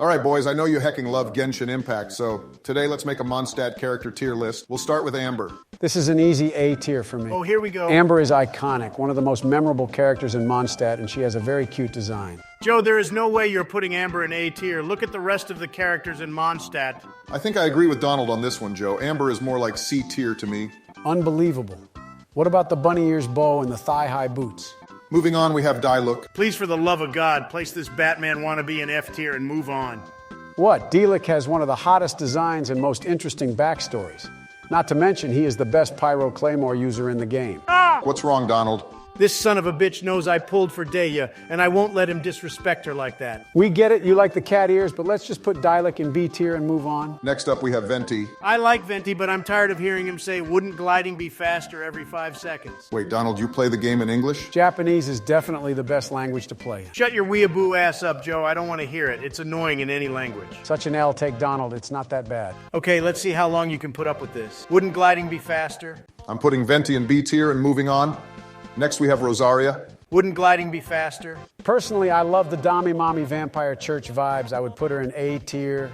All right, boys, I know you hecking love Genshin Impact, so today let's make a Mondstadt character tier list. We'll start with Amber. This is an easy A tier for me. Oh, here we go. Amber is iconic, one of the most memorable characters in Mondstadt, and she has a very cute design. Joe, there is no way you're putting Amber in A tier. Look at the rest of the characters in Mondstadt. I think I agree with Donald on this one, Joe. Amber is more like C tier to me. Unbelievable. What about the bunny ears bow and the thigh-high boots? Moving on, we have Diluc. Please, for the love of God, place this Batman wannabe in F tier and move on. What? Diluc has one of the hottest designs and most interesting backstories. Not to mention, he is the best Pyro Claymore user in the game. What's wrong, Donald? This son of a bitch knows I pulled for Daya, and I won't let him disrespect her like that. We get it, you like the cat ears, but let's just put Diluc in B tier and move on. Next up, we have Venti. I like Venti, but I'm tired of hearing him say, "Wouldn't gliding be faster every 5 seconds?" Wait, Donald, you play the game in English? Japanese is definitely the best language to play in. Shut your weeaboo ass up, Joe. I don't want to hear it. It's annoying in any language. Such an L, take Donald, it's not that bad. Okay, let's see how long you can put up with this. Wouldn't gliding be faster? I'm putting Venti in B tier and moving on. Next, we have Rosaria. Wouldn't gliding be faster? Personally, I love the Dami Mommy Vampire Church vibes. I would put her in A tier.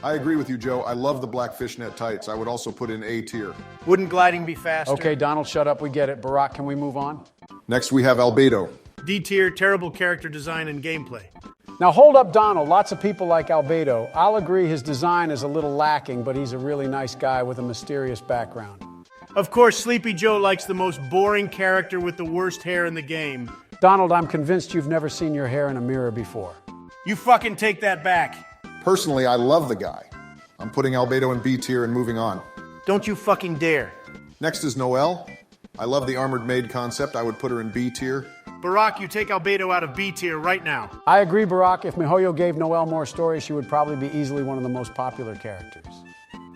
I agree with you, Joe. I love the black fishnet tights. I would also put in A tier. Wouldn't gliding be faster? Okay, Donald, shut up. We get it. Barack, can we move on? Next, we have Albedo. D tier, terrible character design and gameplay. Now, hold up, Donald. Lots of people like Albedo. I'll agree his design is a little lacking, but he's a really nice guy with a mysterious background. Of course, Sleepy Joe likes the most boring character with the worst hair in the game. Donald, I'm convinced you've never seen your hair in a mirror before. You fucking take that back. Personally, I love the guy. I'm putting Albedo in B tier and moving on. Don't you fucking dare. Next is Noel. I love the armored maid concept. I would put her in B tier. Barack, you take Albedo out of B tier right now. I agree, Barack. If MiHoYo gave Noel more stories, she would probably be easily one of the most popular characters.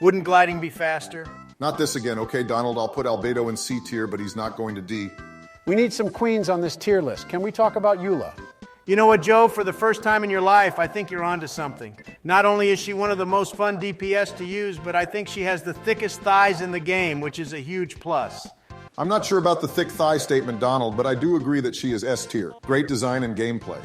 Wouldn't gliding be faster? Not this again, okay, Donald? I'll put Albedo in C tier, but he's not going to D. We need some queens on this tier list. Can we talk about Eula? You know what, Joe? For the first time in your life, I think you're onto something. Not only is she one of the most fun DPS to use, but I think she has the thickest thighs in the game, which is a huge plus. I'm not sure about the thick thigh statement, Donald, but I do agree that she is S tier. Great design and gameplay.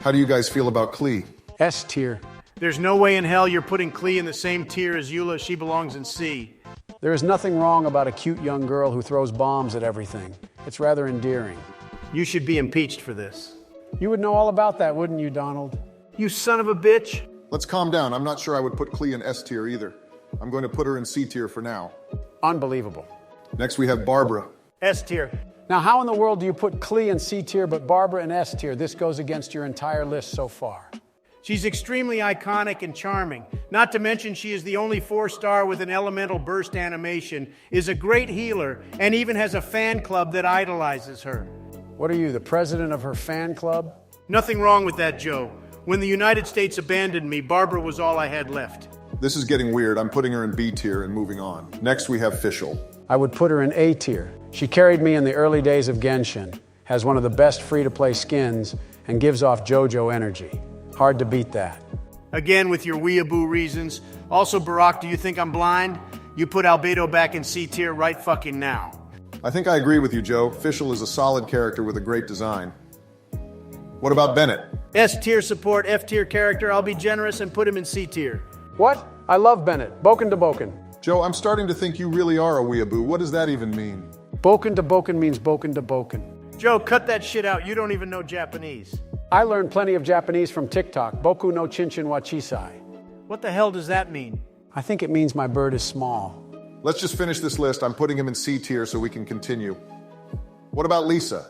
How do you guys feel about Klee? S tier. There's no way in hell you're putting Klee in the same tier as Eula. She belongs in C. There is nothing wrong about a cute young girl who throws bombs at everything. It's rather endearing. You should be impeached for this. You would know all about that, wouldn't you, Donald? You son of a bitch. Let's calm down. I'm not sure I would put Klee in S tier either. I'm going to put her in C tier for now. Unbelievable. Next, we have Barbara. S tier. Now, how in the world do you put Klee in C tier but Barbara in S tier? This goes against your entire list so far. She's extremely iconic and charming. Not to mention she is the only 4-star with an elemental burst animation, is a great healer, and even has a fan club that idolizes her. What are you, the president of her fan club? Nothing wrong with that, Joe. When the United States abandoned me, Barbara was all I had left. This is getting weird. I'm putting her in B tier and moving on. Next, we have Fishel. I would put her in A tier. She carried me in the early days of Genshin, has one of the best free-to-play skins, and gives off JoJo energy. Hard to beat that. Again, with your weeaboo reasons. Also, Barack, do you think I'm blind? You put Albedo back in C tier right fucking now. I think I agree with you, Joe. Fishel is a solid character with a great design. What about Bennett? S tier support, F tier character. I'll be generous and put him in C tier. What? I love Bennett. Boken to Boken. Joe, I'm starting to think you really are a weeaboo. What does that even mean? Boken to Boken means Boken to Boken. Joe, cut that shit out. You don't even know Japanese. I learned plenty of Japanese from TikTok. Boku no chinchin wa chisai. What the hell does that mean? I think it means my bird is small. Let's just finish this list. I'm putting him in C tier so we can continue. What about Lisa?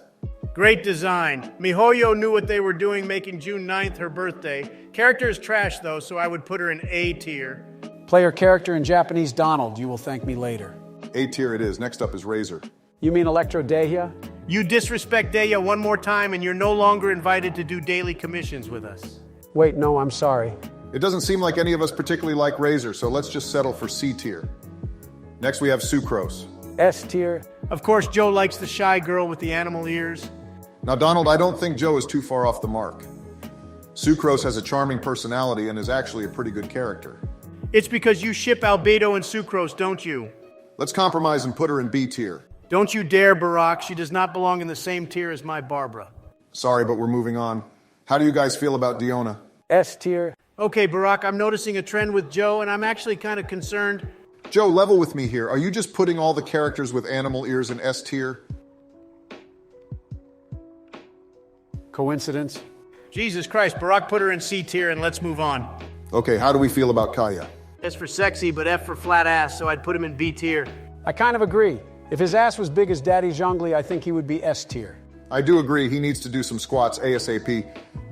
Great design. MiHoYo knew what they were doing making June 9th her birthday. Character is trash though, so I would put her in A tier. Player character in Japanese Donald. You will thank me later. A tier it is. Next up is Razor. You mean Electro Dehya? You disrespect Daya one more time and you're no longer invited to do daily commissions with us. Wait, no, I'm sorry. It doesn't seem like any of us particularly like Razor, so let's just settle for C tier. Next we have Sucrose. S tier. Of course, Joe likes the shy girl with the animal ears. Now, Donald, I don't think Joe is too far off the mark. Sucrose has a charming personality and is actually a pretty good character. It's because you ship Albedo and Sucrose, don't you? Let's compromise and put her in B tier. Don't you dare, Barack. She does not belong in the same tier as my Barbara. Sorry, but we're moving on. How do you guys feel about Diona? S tier. Okay, Barack, I'm noticing a trend with Joe, and I'm actually kind of concerned. Joe, level with me here. Are you just putting all the characters with animal ears in S tier? Coincidence? Jesus Christ, Barack put her in C tier, and let's move on. Okay, how do we feel about Kaya? S for sexy, but F for flat ass, so I'd put him in B tier. I kind of agree. If his ass was big as Daddy Zhongli, I think he would be S tier. I do agree he needs to do some squats ASAP.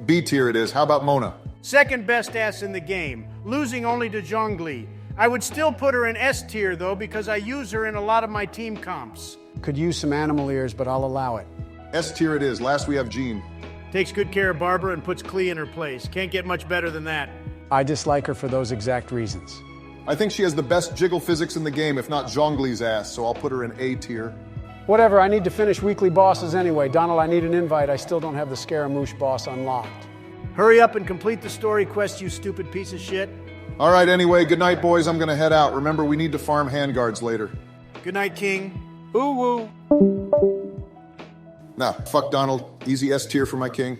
B tier it is. How about Mona? Second best ass in the game, losing only to Zhongli. I would still put her in S tier, though, because I use her in a lot of my team comps. Could use some animal ears, but I'll allow it. S tier it is. Last we have Jean. Takes good care of Barbara and puts Klee in her place. Can't get much better than that. I dislike her for those exact reasons. I think she has the best jiggle physics in the game, if not Zhongli's ass, so I'll put her in A tier. Whatever, I need to finish weekly bosses anyway. Donald, I need an invite. I still don't have the Scaramouche boss unlocked. Hurry up and complete the story quest, you stupid piece of shit. All right, anyway, good night, boys. I'm gonna head out. Remember, we need to farm handguards later. Good night, King. Ooh woo. Nah, fuck Donald. Easy S tier for my king.